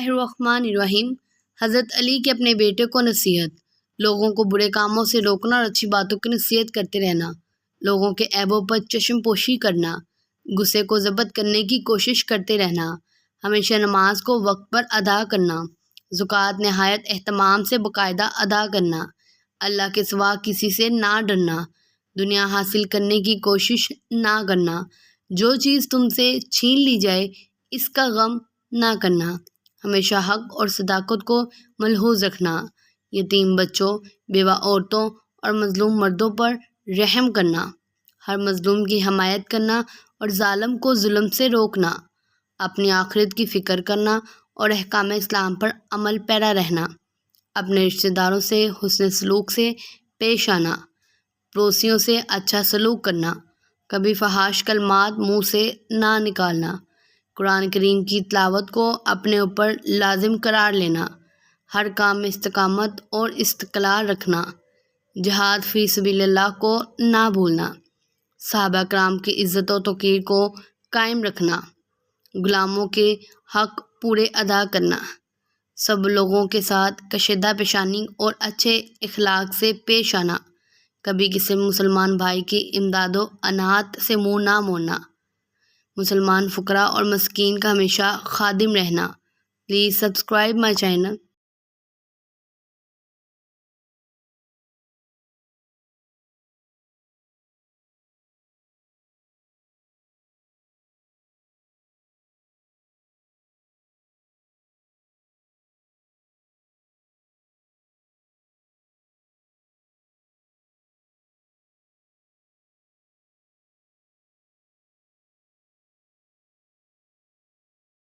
الرحمن الرحیم۔ حضرت علی کے اپنے بیٹے کو نصیحت۔ لوگوں کو برے کاموں سے روکنا اور اچھی باتوں کی نصیحت کرتے رہنا، لوگوں کے عیبوں پر چشم پوشی کرنا، غصے کو ضبط کرنے کی کوشش کرتے رہنا، ہمیشہ نماز کو وقت پر ادا کرنا، زکوٰۃ نہایت اہتمام سے باقاعدہ ادا کرنا، اللہ کے سوا کسی سے نہ ڈرنا، دنیا حاصل کرنے کی کوشش نہ کرنا، جو چیز تم سے چھین لی جائے اس کا غم نہ کرنا، ہمیشہ حق اور صداقت کو ملحوظ رکھنا، یتیم بچوں، بیوہ عورتوں اور مظلوم مردوں پر رحم کرنا، ہر مظلوم کی حمایت کرنا اور ظالم کو ظلم سے روکنا، اپنی آخرت کی فکر کرنا اور احکام اسلام پر عمل پیرا رہنا، اپنے رشتہ داروں سے حسن سلوک سے پیش آنا، پڑوسیوں سے اچھا سلوک کرنا، کبھی فحش کلمات منہ سے نہ نکالنا، قرآن کریم کی تلاوت کو اپنے اوپر لازم قرار لینا، ہر کام میں استقامت اور استقلال رکھنا، جہاد فی سبیل اللہ کو نہ بھولنا، صحابہ کرام کی عزت و توقیر کو قائم رکھنا، غلاموں کے حق پورے ادا کرنا، سب لوگوں کے ساتھ کشیدہ پیشانی اور اچھے اخلاق سے پیش آنا، کبھی کسی مسلمان بھائی کی امداد و انعات سے منہ نہ موڑنا، مسلمان فقراء اور مسکین کا ہمیشہ خادم رہنا۔ Please subscribe my channel.